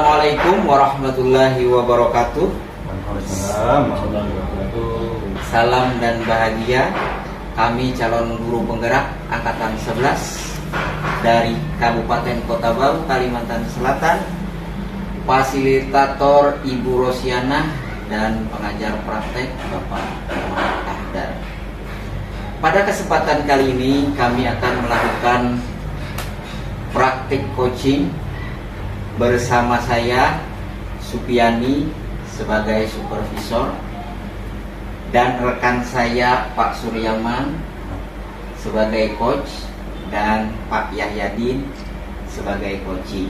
Assalamualaikum warahmatullahi wabarakatuh. Waalaikumsalam warahmatullahi wabarakatuh. Salam dan bahagia. Kami calon guru penggerak angkatan 11 dari Kabupaten Kota Baru, Kalimantan Selatan, fasilitator Ibu Rosiana dan pengajar praktek Bapak Muhammad Tahdar. Pada kesempatan kali ini kami akan melakukan praktik coaching bersama saya Supiani sebagai supervisor dan rekan saya Pak Suryaman sebagai coach dan Pak Yahyadin sebagai coaching.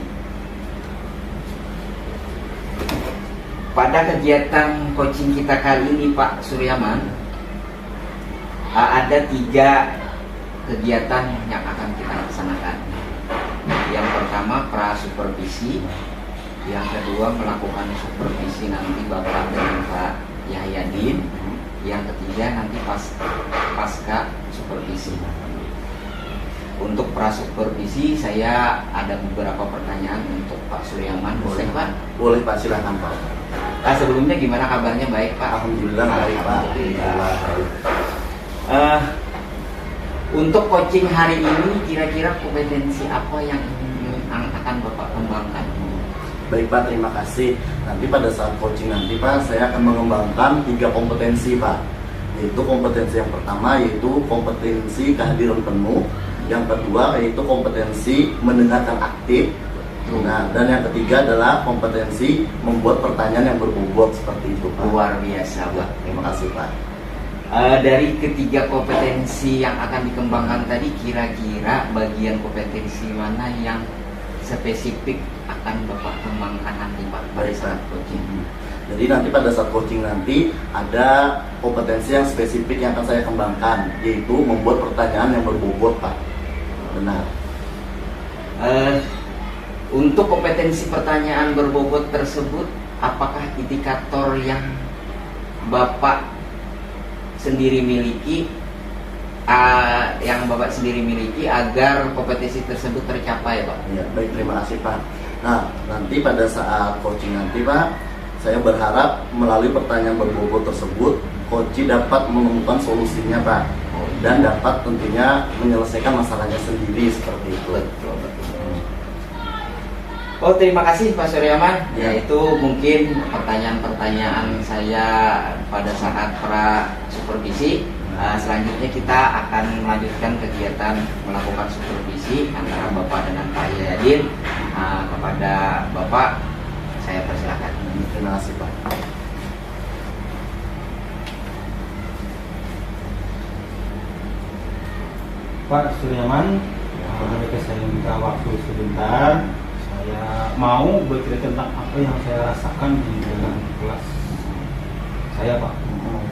Pada kegiatan coaching kita kali ini Pak Suryaman, ada 3 kegiatan yang akan kita laksanakan. Yang pertama pra-supervisi, yang kedua melakukan supervisi nanti Bapak dengan Pak Yahyadin, yang ketiga nanti pasca supervisi. Untuk pra-supervisi saya ada beberapa pertanyaan untuk Pak Suryaman, boleh Pak? Boleh Pak, silakan Pak. Sebelumnya gimana kabarnya? Baik Pak? Alhamdulillah baik Pak. Untuk coaching hari ini kira-kira kompetensi apa yang akan Bapak kembangkan? Baik Pak, terima kasih. Nanti pada saat coaching nanti Pak, saya akan mengembangkan 3 kompetensi Pak. Yaitu kompetensi yang pertama yaitu kompetensi kehadiran penuh, yang kedua yaitu kompetensi mendengarkan aktif. Nah, dan yang ketiga adalah kompetensi membuat pertanyaan yang berbobot seperti itu Pak. Luar biasa Pak. Terima kasih Pak. Dari ketiga kompetensi yang akan dikembangkan tadi, kira-kira bagian kompetensi mana yang spesifik akan Bapak kembangkan nanti Pak pada saat coaching? Jadi nanti pada saat coaching nanti ada kompetensi yang spesifik yang akan saya kembangkan, yaitu membuat pertanyaan yang berbobot Pak. Benar. Untuk kompetensi pertanyaan berbobot tersebut, apakah indikator yang Bapak sendiri miliki, agar kompetensi tersebut tercapai Pak? Ya, baik, terima kasih Pak. Nah, nanti pada saat coaching nanti Pak, saya berharap melalui pertanyaan berbobot tersebut, coach dapat menemukan solusinya Pak, dan dapat tentunya menyelesaikan masalahnya sendiri seperti itu. Betul. Oh, terima kasih Pak Suryaman. Ya. Itu mungkin pertanyaan-pertanyaan saya pada saat pra supervisi. Selanjutnya kita akan melanjutkan kegiatan melakukan supervisi antara Bapak dengan Pak Yahyadin. Kepada Bapak saya persilakan. Terima kasih Pak. Pak Suryaman, ketika saya minta waktu sebentar, saya mau bercerita tentang apa yang saya rasakan di dalam kelas saya Pak.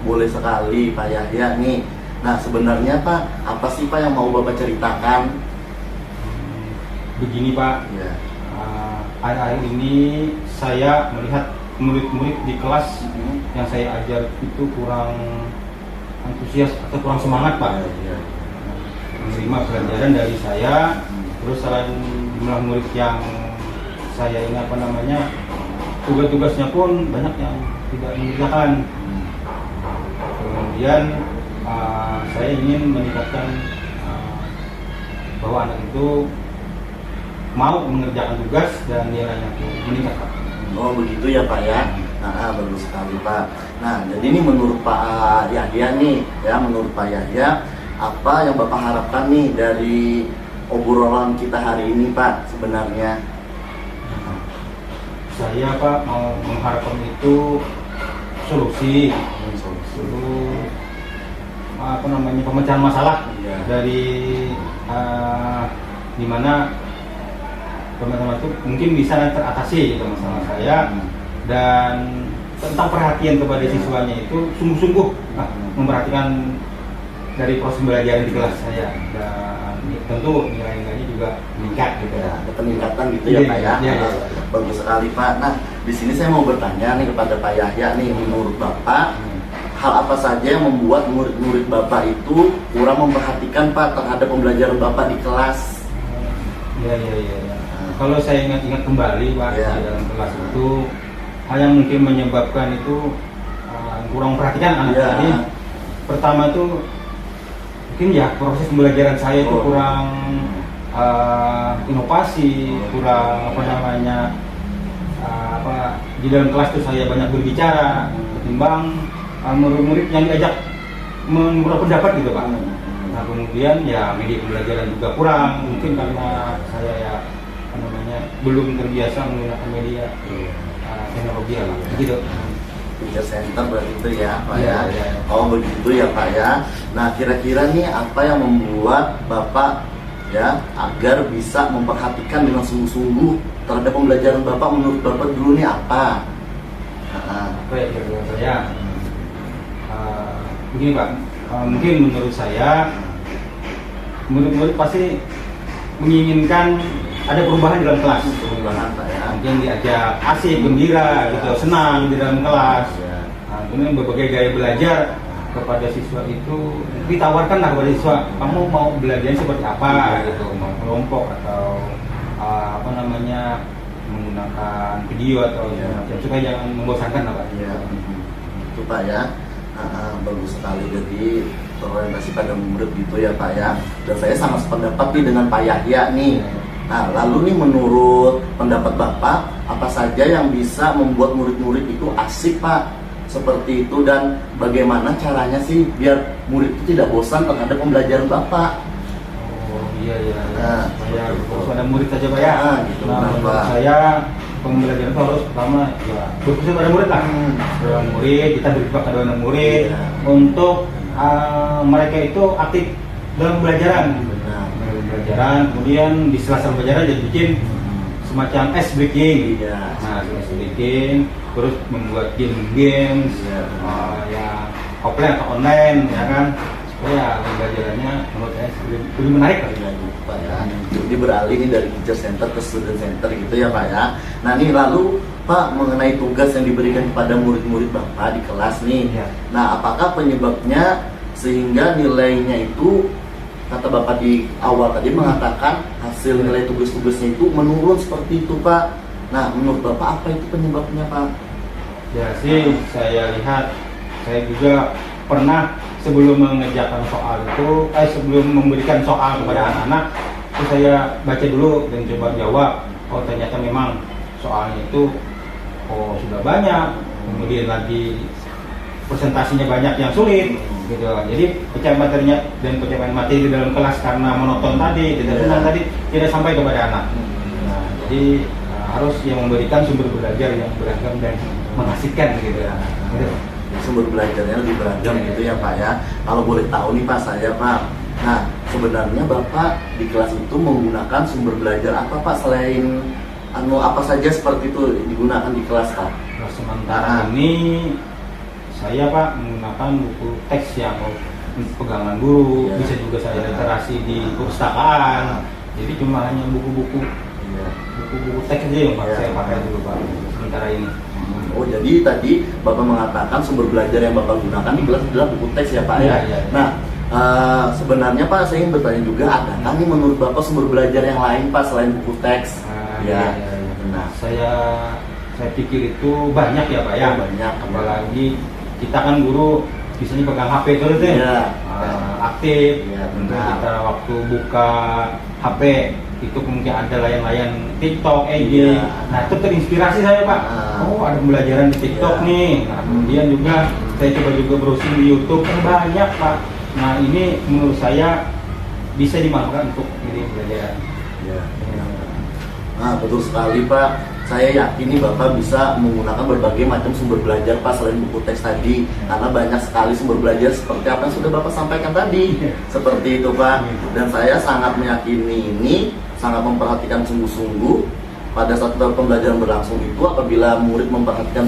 Boleh sekali Pak Yahya nih. Nah, sebenarnya Pak, apa sih Pak yang mau Bapak ceritakan? Begini Pak, Ya. akhir-akhir ini saya melihat murid-murid di kelas yang saya ajar itu kurang antusias atau kurang semangat Pak Ya. menerima pelajaran dari saya. Terus selain jumlah murid yang saya ini tugas-tugasnya pun banyak yang tidak mengerjakan. Kemudian saya ingin meningkatkan bahwa anak itu mau mengerjakan tugas dan nilainya pun meningkat. Oh begitu ya Pak ya. Nah, bagus sekali Pak. Nah, jadi ini menurut Pak Yahya nih, ya menurut Pak Yahya, apa yang Bapak harapkan nih dari obrolan kita hari ini Pak sebenarnya? Saya Pak mau mengharapkan itu solusi pemecahan masalah Ya. dari dimana teman-teman itu mungkin bisa teratasi gitu masalah saya, dan tentang perhatian kepada siswanya itu sungguh-sungguh memperhatikan dari proses belajar di kelas saya, dan tentu nilai-nilainya juga meningkat gitu Ya, ya. ada peningkatan gitu ya Pak ya. Iya. Bagus sekali Pak. Nah, di sini saya mau bertanya nih kepada Pak Yahya nih, menurut Bapak hal apa saja yang membuat murid-murid Bapak itu kurang memperhatikan Pak terhadap pembelajaran Bapak di kelas? Iya. Kalau saya ingat-ingat kembali Pak, Iya. di dalam kelas itu hal yang mungkin menyebabkan itu kurang perhatikan anak Iya. tadi. Pertama itu mungkin ya proses pembelajaran saya itu Oh. kurang inovasi, kurang apa namanya di dalam kelas itu saya banyak berbicara ketimbang murid-murid yang diajak berpendapat gitu Pak. Nah kemudian ya media pembelajaran juga kurang, mungkin karena saya ya apa namanya belum terbiasa menggunakan media teknologi ya Pak. Gitu. Teacher center berarti itu ya Pak Iya, ya. iya. Oh begitu ya Pak ya. Nah kira-kira nih apa yang membuat Bapak ya agar bisa memperhatikan dengan sungguh-sungguh terhadap pembelajaran Bapak, menurut Bapak dulu nih apa? Apa ya kira-kira saya? Begini Pak, mungkin menurut saya murid-murid pasti menginginkan ada perubahan di dalam kelas. Perubahan Pak ya. Mungkin diajak asik, gembira, gitu, senang di dalam kelas. Ya. Nah, kemudian berbagai gaya belajar kepada siswa itu ditawarkan lah kepada siswa, kamu mau belajar seperti apa gitu, mau kelompok atau apa namanya menggunakan video atau macam supaya jangan membosankan lah Pak. Iya, itu Pak ya. Bagus sekali, jadi terorientasi pada murid gitu ya Pak ya. Dan saya sangat sependapat nih dengan Pak Yahya nih. Nah, lalu nih menurut pendapat Bapak, apa saja yang bisa membuat murid-murid itu asik Pak? Seperti itu, dan bagaimana caranya sih biar murid itu tidak bosan terhadap pembelajaran Bapak? Oh iya iya. Nah, Saya fokus pada murid saja Pak ya. Nah, gitu, Nah, menurut kenapa? saya pembelajaran itu harus pertama ya berfokus pada murid lah. Pada murid, kita berpihak pada anak murid Iya. untuk mereka itu aktif dalam pembelajaran. Benar. Dalam pembelajaran, kemudian di sela-sela pembelajaran jadi bikin semacam ice breaking. Iya. Nah, ice breaking, terus membuat games Iya. yang offline atau online, ya kan? Supaya pembelajarannya menurut saya lebih menarik lah. Ya, gitu, Pak ya. Jadi beralih nih dari teacher center ke student center gitu ya Pak ya. Nah nih lalu Pak mengenai tugas yang diberikan kepada murid-murid Bapak di kelas nih. Iya. Nah apakah penyebabnya sehingga nilainya itu, kata Bapak di awal tadi mengatakan hasil nilai tugas-tugasnya itu menurun seperti itu Pak. Nah menurut Bapak apa itu penyebabnya Pak? Ya sih, saya lihat, saya juga pernah sebelum mengerjakan soal itu, sebelum memberikan soal kepada anak-anak, itu saya baca dulu dan coba jawab. Oh ternyata memang soalnya itu sudah banyak, kemudian lagi presentasinya banyak yang sulit, gitu. Jadi pencapaian materinya dan pencapaian materi di dalam kelas karena monoton tadi, tidak senang tadi, tidak sampai kepada anak. Nah, jadi harus yang memberikan sumber belajar yang beragam dan mengasihkan gitu ya. Gitu. Sumber belajarnya lebih beragam gitu ya Pak ya. Kalau boleh tahu nih Pak, saya Pak, nah sebenarnya Bapak di kelas itu menggunakan sumber belajar apa Pak selain apa saja seperti itu digunakan di kelas Pak? Nah, sementara ini saya Pak menggunakan buku teks yang pegangan guru, Ya. bisa juga saya literasi di perpustakaan. Jadi cuma hanya buku-buku teks aja yang Pak Ya. saya pakai dulu Pak sementara ini. Oh jadi tadi Bapak mengatakan sumber belajar yang Bapak gunakan di kelas adalah buku teks ya Pak ya? Iya, iya. Nah sebenarnya Pak saya ingin bertanya juga, adakah nih menurut Bapak sumber belajar yang lain Pak selain buku teks? Iya. Nah, Saya pikir itu banyak ya Pak ya. Banyak. Apalagi kita kan guru biasanya pegang HP terus ya. Iya. Aktif. Iya, Untuk benar. kita waktu buka HP itu mungkin ada layang-layang TikTok, IG. Iya. Nah itu terinspirasi saya Pak. Oh ada pembelajaran di TikTok Iya. nih. Nah kemudian juga saya coba juga browsing di YouTube, banyak Pak. Nah ini menurut saya bisa dimanfaatkan untuk ini pembelajaran. Ya. Nah betul sekali Pak. Saya yakin nih Bapak bisa menggunakan berbagai macam sumber belajar Pak selain buku teks tadi, karena banyak sekali sumber belajar seperti apa yang sudah Bapak sampaikan tadi. Seperti itu Pak. Dan saya sangat meyakini ini, sangat memperhatikan sungguh-sungguh pada saat pembelajaran berlangsung itu. Apabila murid memperhatikan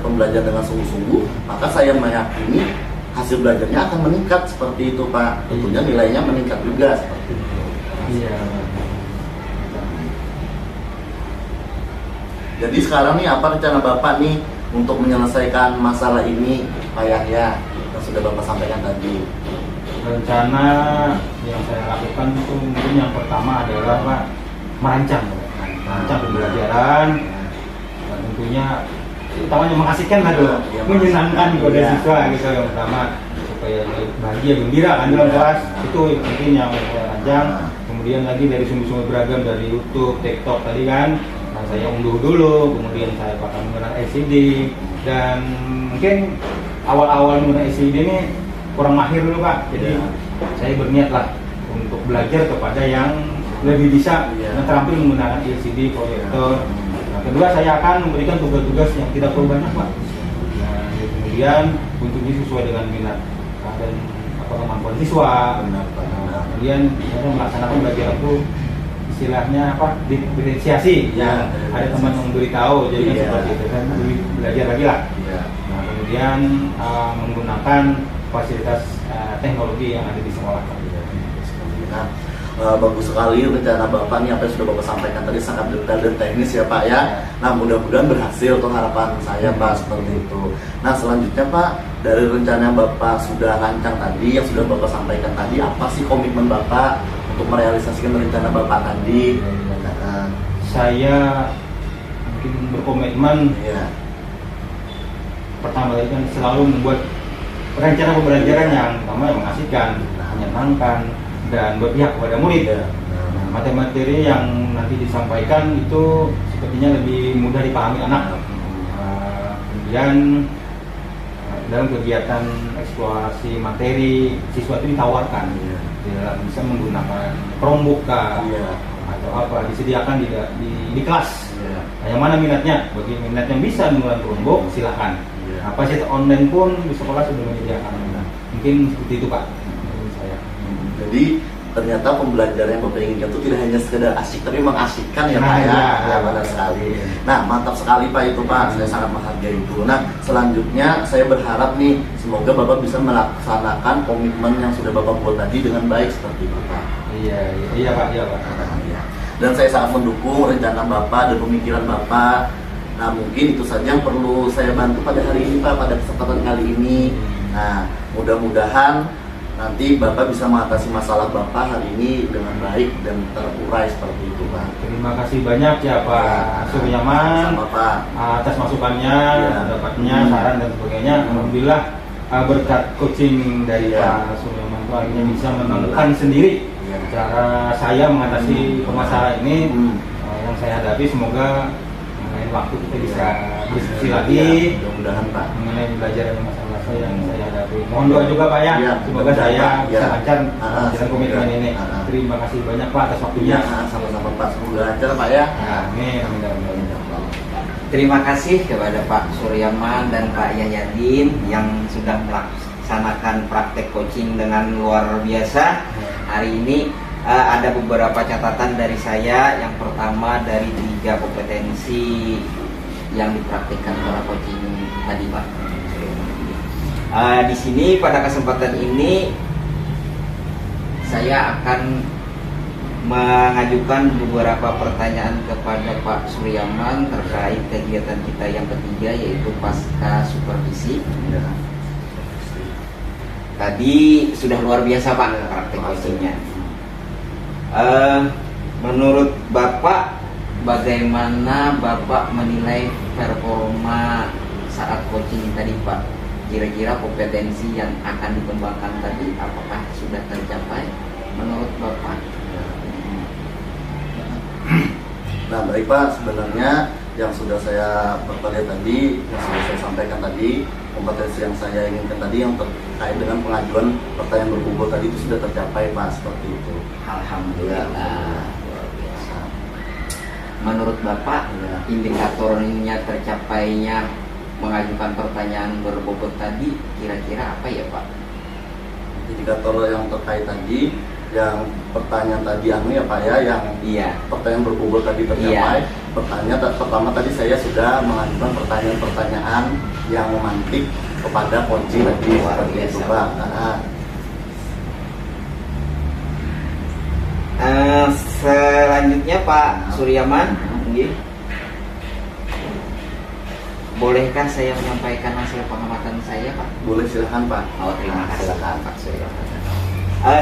pembelajaran dengan sungguh-sungguh, maka saya meyakini hasil belajarnya akan meningkat seperti itu Pak. Tentunya nilainya meningkat juga seperti itu. Iya. Jadi sekarang nih apa rencana Bapak nih untuk menyelesaikan masalah ini Pak Yahya yang sudah Bapak sampaikan tadi? Rencana yang saya lakukan itu mungkin yang pertama adalah Pak merancang merancang pembelajaran, dan tentunya utamanya mengasihkan lah dong, menyenangkan kepada siswa gitu yang pertama, supaya bahagia gembira kan dalam kelas, itu yang penting yang saya rancang. Kemudian lagi dari sumber-sumber beragam dari YouTube, TikTok tadi kan, nah saya unduh dulu, kemudian saya akan menggunakan LCD, dan mungkin awal-awal menggunakan LCD ini kurang mahir dulu Pak, jadi saya berniat lah untuk belajar kepada yang lebih bisa dan terampil menggunakan LCD proyektor. Nah, kedua saya akan memberikan tugas-tugas yang tidak perlu banyak Pak. Nah, kemudian untuknya sesuai dengan minat dan kemampuan siswa. Kemudian saya melaksanakan belajar itu istilahnya apa, diferensiasi. Ya, ada teman yang memberitahu, jadi seperti itu kan belajar lagi lah. Nah, kemudian menggunakan fasilitas teknologi yang ada di sekolah. Nah, bagus sekali rencana Bapak nih, apa yang sudah Bapak sampaikan tadi sangat detail dan teknis ya Pak ya. Nah, mudah-mudahan berhasil tuh harapan saya Pak, seperti itu. Nah, selanjutnya Pak, dari rencana yang Bapak sudah rancang tadi, yang sudah Bapak sampaikan tadi, apa sih komitmen Bapak untuk merealisasikan rencana Bapak tadi? Saya mungkin berkomitmen pertama tadi kan selalu membuat rencana pembelajaran yang pertama mengasihkan, menyenangkan, dan berpihak kepada murid. Materi-materi yang nanti disampaikan itu sepertinya lebih mudah dipahami anak. Kemudian dalam kegiatan eksplorasi materi, siswa itu ditawarkan bisa menggunakan Chromebook atau apa, disediakan di kelas. Yang mana minatnya, bagi minat yang bisa menggunakan Chromebook silahkan. Fasilitas online pun di sekolah sudah menyediakan. Mungkin seperti itu Pak. Jadi ternyata pembelajaran yang Bapak inginkan itu tidak hanya sekedar asik, tapi mengasyikkan ya Pak ya. Benar sekali. Nah, mantap sekali Pak itu Pak, saya sangat menghargai itu. Nah, selanjutnya saya berharap nih, semoga Bapak bisa melaksanakan komitmen yang sudah Bapak buat tadi dengan baik seperti itu Pak. Iya Pak. Dan saya sangat mendukung rencana Bapak dan pemikiran Bapak. Nah, mungkin itu saja yang perlu saya bantu pada hari ini Pak, pada kesempatan kali ini. Nah, mudah-mudahan nanti Bapak bisa mengatasi masalah Bapak hari ini dengan baik dan terurai seperti itu Pak. Terima kasih banyak ya Pak Suryaman atas masukannya, pendapatnya, saran dan sebagainya. Alhamdulillah berkat coaching dari Pak Suryaman itu akhirnya bisa menemukan sendiri cara saya mengatasi permasalahan ini yang saya hadapi. Semoga mengenai waktu kita bisa diskusi lagi mudah-mudahan Pak mengenai belajar masalah yang saya hadapi. Mohon doa juga Pak ya, semoga saya bisa lancar dalam komitmen ini. Terima kasih banyak Pak atas waktunya. Sama-sama Pak, semoga lancar Pak ya. Amin. Terima kasih kepada Pak Suryaman dan Pak Yayadin yang sudah melaksanakan praktek coaching dengan luar biasa. Hari ini ada beberapa catatan dari saya. Yang pertama dari 3 kompetensi yang dipraktikkan para coaching tadi Pak. Di sini pada kesempatan ini saya akan mengajukan beberapa pertanyaan kepada Pak Suryaman terkait kegiatan kita yang ketiga, yaitu pasca supervisi. Tadi sudah luar biasa Pak praktek coachingnya. Menurut Bapak, bagaimana Bapak menilai performa saat coaching tadi Pak? Kira-kira kompetensi yang akan dikembangkan tadi apakah sudah tercapai menurut Bapak? Nah baik Pak, sebenarnya yang sudah saya bertanya tadi, yang sudah saya sampaikan tadi, kompetensi yang saya inginkan tadi yang terkait dengan pengajuan pertanyaan berbobot tadi itu sudah tercapai Pak, seperti itu. Alhamdulillah. Luar biasa. Menurut Bapak, indikatornya tercapainya mengajukan pertanyaan berbobot tadi kira-kira apa ya Pak? Indikator yang terkait tadi, yang pertanyaan tadi ya Pak ya, yang pertanyaan berbobot tadi tercapai. Pertanyaan pertama tadi saya sudah mengajukan pertanyaan-pertanyaan yang memantik kepada coaching tadi seperti itu Pak. Selanjutnya Pak Suryaman, bolehkah saya menyampaikan hasil pengamatan saya Pak? Boleh, silakan Pak. Terima kasih Pak Suryaman.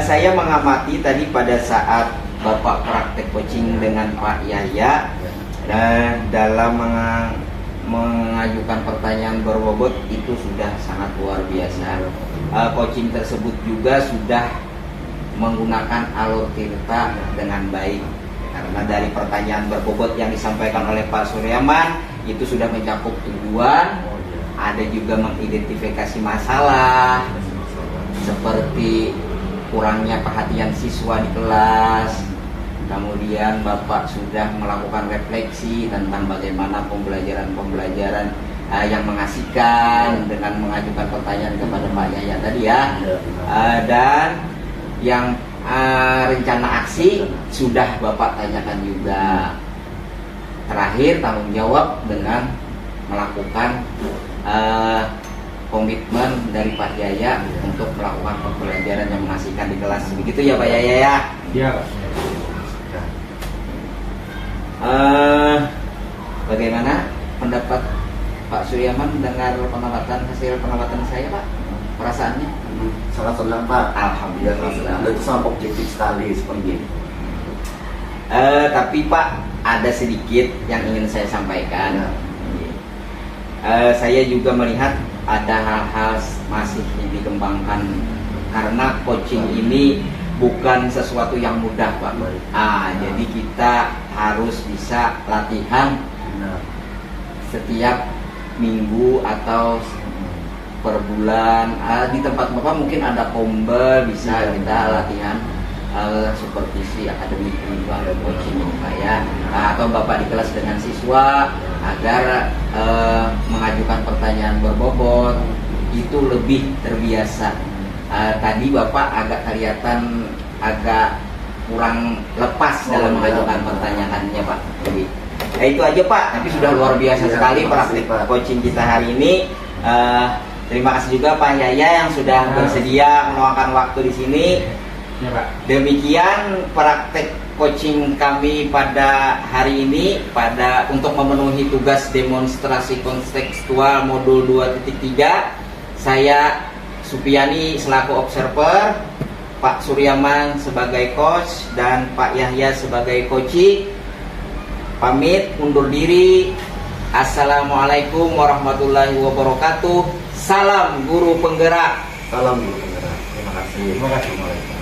Saya mengamati tadi pada saat Bapak praktek coaching dengan Pak Yaya, Dan dalam mengajukan pertanyaan berbobot itu sudah sangat luar biasa. Coaching tersebut juga sudah menggunakan alur tirta dengan baik, karena dari pertanyaan berbobot yang disampaikan oleh Pak Suryaman itu sudah mencakup tujuan, ada juga mengidentifikasi masalah seperti kurangnya perhatian siswa di kelas. Kemudian Bapak sudah melakukan refleksi tentang bagaimana pembelajaran yang mengasihkan dengan mengajukan pertanyaan kepada Pak Yaya tadi ya. Dan yang rencana aksi sudah Bapak tanyakan juga. Terakhir tanggung jawab dengan melakukan komitmen dari Pak Yaya untuk melakukan pembelajaran yang mengasihkan di kelas. Begitu ya Pak Yaya ya? Iya Pak. Bagaimana pendapat Pak Suryaman mendengar hasil pengamatan saya Pak? Perasaannya? Sangat senang Pak. Alhamdulillah. Anda itu sangat objektif sekali seperti ini. Tapi Pak, ada sedikit yang ingin saya sampaikan. Saya juga melihat ada hal-hal masih dikembangkan, karena coaching ini bukan sesuatu yang mudah Pak. Jadi kita harus bisa latihan setiap minggu atau per bulan. Di tempat Bapak mungkin ada kombel, bisa kita latihan supervisi akademik juga, ada coaching Pak ya. Atau Bapak di kelas dengan siswa agar mengajukan pertanyaan berbobot itu lebih terbiasa. Tadi Bapak agak kelihatan agak kurang lepas dalam mengajukan pertanyaannya Pak. Jadi itu aja Pak, tapi sudah luar biasa sekali praktik coaching kita hari ini. Terima kasih juga Pak Yaya yang sudah bersedia meluangkan waktu di sini. Ya Pak. Demikian praktek coaching kami pada hari ini untuk memenuhi tugas demonstrasi kontekstual modul 2.3. Saya Supiani selaku observer, Pak Suryaman sebagai coach, dan Pak Yahya sebagai coachee. Pamit undur diri. Assalamualaikum warahmatullahi wabarakatuh. Salam guru penggerak. Salam guru penggerak. Terima kasih. Terima kasih.